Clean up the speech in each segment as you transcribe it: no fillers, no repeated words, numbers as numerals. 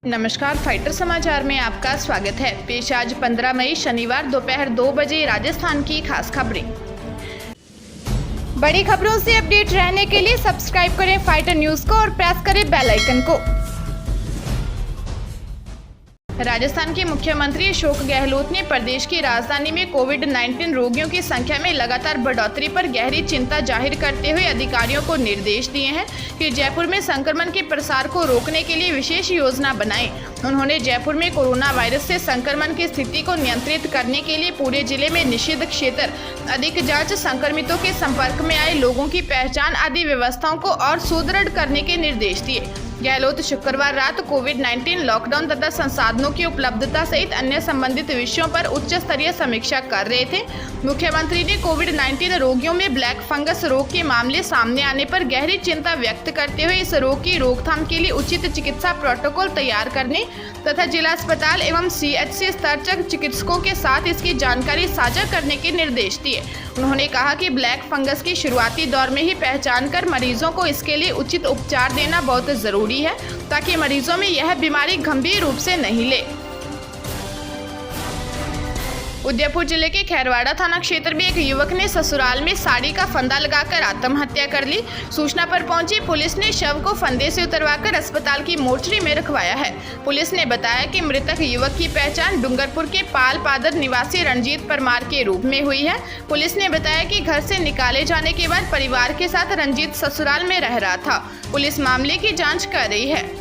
नमस्कार, फाइटर समाचार में आपका स्वागत है। पेश आज 15 मई शनिवार दोपहर 2 बजे राजस्थान की खास खबरें। बड़ी खबरों से अपडेट रहने के लिए सब्सक्राइब करें फाइटर न्यूज को और प्रेस करें बेल आइकन को। राजस्थान के मुख्यमंत्री अशोक गहलोत ने प्रदेश की राजधानी में कोविड-19 रोगियों की संख्या में लगातार बढ़ोतरी पर गहरी चिंता जाहिर करते हुए अधिकारियों को निर्देश दिए हैं कि जयपुर में संक्रमण के प्रसार को रोकने के लिए विशेष योजना बनाएं। उन्होंने जयपुर में कोरोना वायरस से संक्रमण की स्थिति को नियंत्रित करने के लिए पूरे जिले में निषिद्ध क्षेत्र, अधिक जांच, संक्रमितों के संपर्क में आए लोगों की पहचान आदि व्यवस्थाओं को और सुदृढ़ करने के निर्देश दिए। गहलोत शुक्रवार रात कोविड-19 लॉकडाउन तथा संसाधनों की उपलब्धता सहित अन्य संबंधित विषयों पर उच्च स्तरीय समीक्षा कर रहे थे। मुख्यमंत्री ने कोविड-19 रोगियों में ब्लैक फंगस रोग के मामले सामने आने पर गहरी चिंता व्यक्त करते हुए इस रोग की रोकथाम के लिए उचित चिकित्सा प्रोटोकॉल तैयार करने तथा जिला अस्पताल एवं CHC स्तर तक चिकित्सकों के साथ इसकी जानकारी साझा करने के निर्देश दिए। उन्होंने कहा कि ब्लैक फंगस की शुरुआती दौर में ही पहचान कर मरीजों को इसके लिए उचित उपचार देना बहुत जरूरी है ताकि मरीजों में यह बीमारी गंभीर रूप से नहीं ले। उदयपुर जिले के खैरवाड़ा थाना क्षेत्र में एक युवक ने ससुराल में साड़ी का फंदा लगाकर आत्महत्या कर ली। सूचना पर पहुंची पुलिस ने शव को फंदे से उतरवाकर अस्पताल की मोर्चरी में रखवाया है। पुलिस ने बताया कि मृतक युवक की पहचान डूंगरपुर के पाल पादर निवासी रणजीत परमार के रूप में हुई है। पुलिस ने बताया कि घर से निकाले जाने के बाद परिवार के साथ रंजीत ससुराल में रह रहा था। पुलिस मामले की जाँच कर रही है।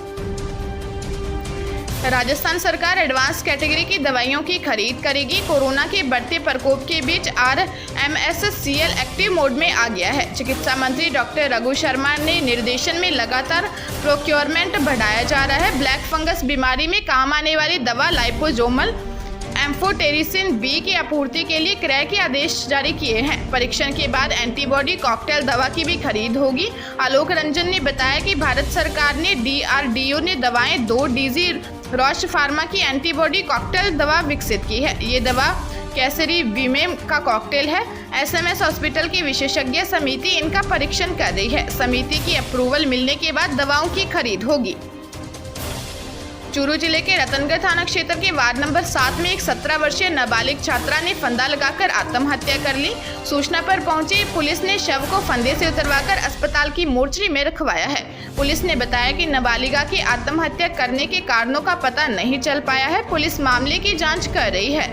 राजस्थान सरकार एडवांस कैटेगरी की दवाइयों की खरीद करेगी। कोरोना के बढ़ते प्रकोप के बीच RMSCL एक्टिव मोड में आ गया है। चिकित्सा मंत्री डॉक्टर रघु शर्मा ने निर्देशन में लगातार प्रोक्योरमेंट बढ़ाया जा रहा है। ब्लैक फंगस बीमारी में काम आने वाली दवा लाइपोजोमल एम्फोटेरिसिन B की आपूर्ति के लिए क्रय के आदेश जारी किए हैं। परीक्षण के बाद एंटीबॉडी कॉकटेल दवा की भी खरीद होगी। आलोक रंजन ने बताया कि भारत सरकार ने DRDO ने दवाएं 2 DG रॉश फार्मा की एंटीबॉडी कॉकटेल दवा विकसित की है। ये दवा कैसरी वीमेम का कॉकटेल है। SMS हॉस्पिटल की विशेषज्ञ समिति इनका परीक्षण कर रही है। समिति की अप्रूवल मिलने के बाद दवाओं की खरीद होगी। चूरू जिले के रतनगढ़ थाना क्षेत्र के वार्ड नंबर 7 में एक 17 वर्षीय नाबालिग छात्रा ने फंदा लगाकर आत्महत्या कर ली। सूचना पर पहुंची पुलिस ने शव को फंदे से उतरवाकर अस्पताल की मोर्चरी में रखवाया है। पुलिस ने बताया कि नाबालिगा की आत्महत्या करने के कारणों का पता नहीं चल पाया है। पुलिस मामले की जाँच कर रही है।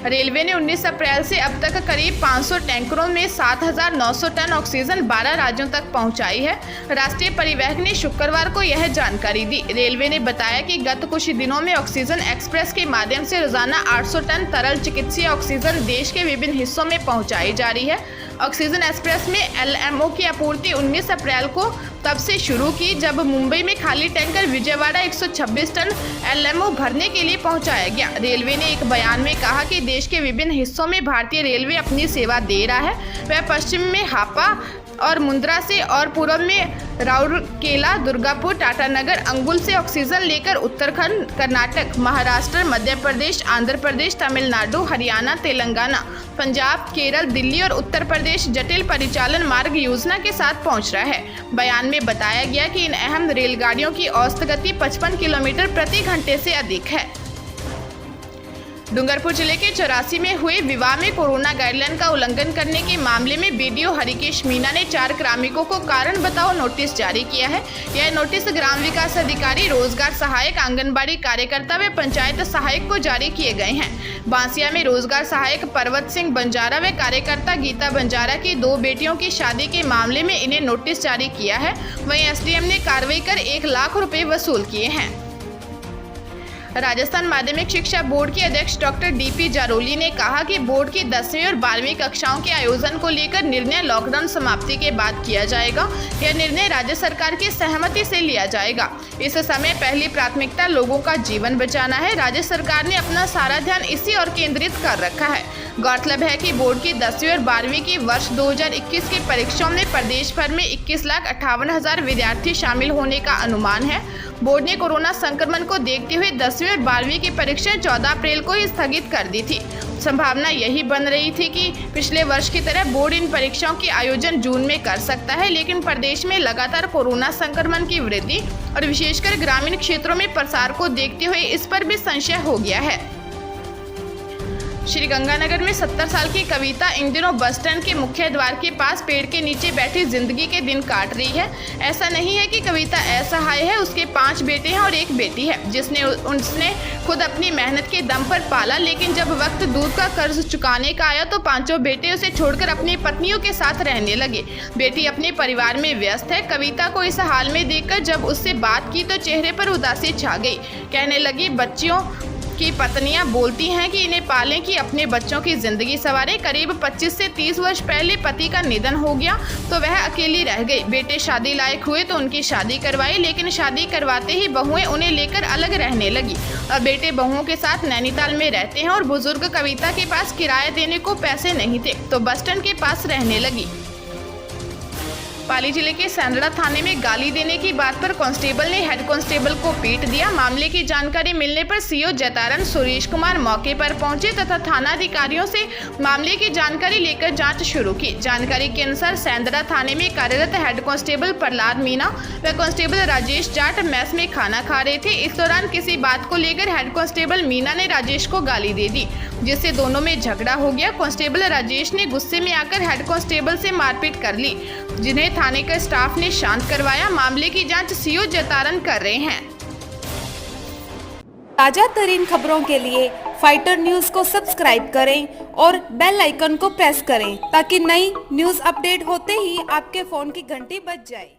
रेलवे ने 19 अप्रैल से अब तक करीब 500 टैंकरों में 7,900 टन ऑक्सीजन 12 राज्यों तक पहुंचाई है। राष्ट्रीय परिवहन ने शुक्रवार को यह जानकारी दी। रेलवे ने बताया कि गत कुछ दिनों में ऑक्सीजन एक्सप्रेस के माध्यम से रोजाना 800 टन तरल चिकित्सीय ऑक्सीजन देश के विभिन्न हिस्सों में पहुंचाई जा रही है। ऑक्सीजन एक्सप्रेस में LMO की आपूर्ति 19 अप्रैल को तब से शुरू की जब मुंबई में खाली टैंकर विजयवाड़ा 126 टन LMO भरने के लिए पहुंचाया गया। रेलवे ने एक बयान में कहा कि देश के विभिन्न हिस्सों में भारतीय रेलवे अपनी सेवा दे रहा है। वह पश्चिम में हापा और मुंद्रा से और पूर्व में राउरकेला, दुर्गापुर, टाटानगर, अंगुल से ऑक्सीजन लेकर उत्तराखंड, कर्नाटक, महाराष्ट्र, मध्य प्रदेश, आंध्र प्रदेश, तमिलनाडु, हरियाणा, तेलंगाना, पंजाब, केरल, दिल्ली और उत्तर प्रदेश जटिल परिचालन मार्ग योजना के साथ पहुंच रहा है। बयान में बताया गया कि इन अहम रेलगाड़ियों की औसत गति 55 किलोमीटर प्रति घंटे से अधिक है। डूंगरपुर जिले के 84 में हुए विवाह में कोरोना गाइडलाइन का उल्लंघन करने के मामले में BDO हरिकेश मीना ने 4 कार्मिकों को कारण बताओ नोटिस जारी किया है। यह नोटिस ग्राम विकास अधिकारी, रोजगार सहायक, आंगनबाड़ी कार्यकर्ता व पंचायत सहायक को जारी किए गए हैं। बांसिया में रोजगार सहायक पर्वत सिंह बंजारा व कार्यकर्ता गीता बंजारा की 2 बेटियों की शादी के मामले में इन्हें नोटिस जारी किया है। वहीं SDM ने कार्रवाई कर 1 लाख रुपए वसूल किए हैं। राजस्थान माध्यमिक शिक्षा बोर्ड के अध्यक्ष डॉक्टर DP जारोली ने कहा कि बोर्ड की 10वीं और 12वीं कक्षाओं के आयोजन को लेकर निर्णय लॉकडाउन समाप्ति के बाद किया जाएगा। यह निर्णय राज्य सरकार की सहमति से लिया जाएगा। इस समय पहली प्राथमिकता लोगों का जीवन बचाना है। राज्य सरकार ने अपना सारा ध्यान इसी ओर केंद्रित कर रखा है। गौरतलब है कि बोर्ड की 10वीं और 12वीं की वर्ष 2021 की परीक्षाओं में प्रदेश भर में 21,58,000 विद्यार्थी शामिल होने का अनुमान है। बोर्ड ने कोरोना संक्रमण को देखते हुए 10वीं और 12वीं की परीक्षाएं 14 अप्रैल को ही स्थगित कर दी थी। संभावना यही बन रही थी कि पिछले वर्ष की तरह बोर्ड इन परीक्षाओं की आयोजन जून में कर सकता है, लेकिन प्रदेश में लगातार कोरोना संक्रमण की वृद्धि और विशेषकर ग्रामीण क्षेत्रों में प्रसार को देखते हुए इस पर भी संशय हो गया है। श्रीगंगानगर में 70 साल की कविता इन दिनों बस स्टैंड के मुख्य द्वार के पास पेड़ के नीचे बैठी जिंदगी के दिन काट रही है। ऐसा नहीं है कि कविता असहाय है, उसके 5 बेटे हैं और 1 बेटी है जिसने उसने खुद अपनी मेहनत के दम पर पाला, लेकिन जब वक्त दूध का कर्ज चुकाने का आया तो 5 बेटे उसे छोड़कर अपनी पत्नियों के साथ रहने लगे। बेटी अपने परिवार में व्यस्त है। कविता को इस हाल में देखकर जब उससे बात की तो चेहरे पर उदासी छा गई। कहने लगी, बच्चियों की पत्नियां बोलती हैं कि इन्हें पालें कि अपने बच्चों की जिंदगी संवारें। करीब 25 से 30 वर्ष पहले पति का निधन हो गया तो वह अकेली रह गई। बेटे शादी लायक हुए तो उनकी शादी करवाई, लेकिन शादी करवाते ही बहुएं उन्हें लेकर अलग रहने लगी और बेटे बहुओं के साथ नैनीताल में रहते हैं और बुजुर्ग कविता के पास किराया देने को पैसे नहीं थे तो बस स्टैंड के पास रहने लगी। पाली जिले के सेंदड़ा थाने में गाली देने की बात पर कांस्टेबल ने हेड कांस्टेबल को पीट दिया। मामले की जानकारी मिलने पर सीओ जतारण सुरेश कुमार मौके पर पहुंचे तथा थाना अधिकारियों से मामले की जानकारी लेकर जांच शुरू की। जानकारी के अनुसार सेंदड़ा थाने में कार्यरत हेड कांस्टेबल प्रहलाद मीना व कांस्टेबल राजेश जाट मेस में खाना खा रहे थे। इस दौरान किसी बात को लेकर हेड कांस्टेबल मीना ने राजेश को गाली दे दी, जिससे दोनों में झगड़ा हो गया। कांस्टेबल राजेश ने गुस्से में आकर हेड कांस्टेबल से मारपीट कर ली, जिन्हें थाने का स्टाफ ने शांत करवाया। मामले की जांच सीओ जतारण कर रहे हैं। ताजा तरीन खबरों के लिए फाइटर न्यूज को सब्सक्राइब करें और बेल आइकन को प्रेस करें ताकि नई न्यूज अपडेट होते ही आपके फोन की घंटी बज जाए।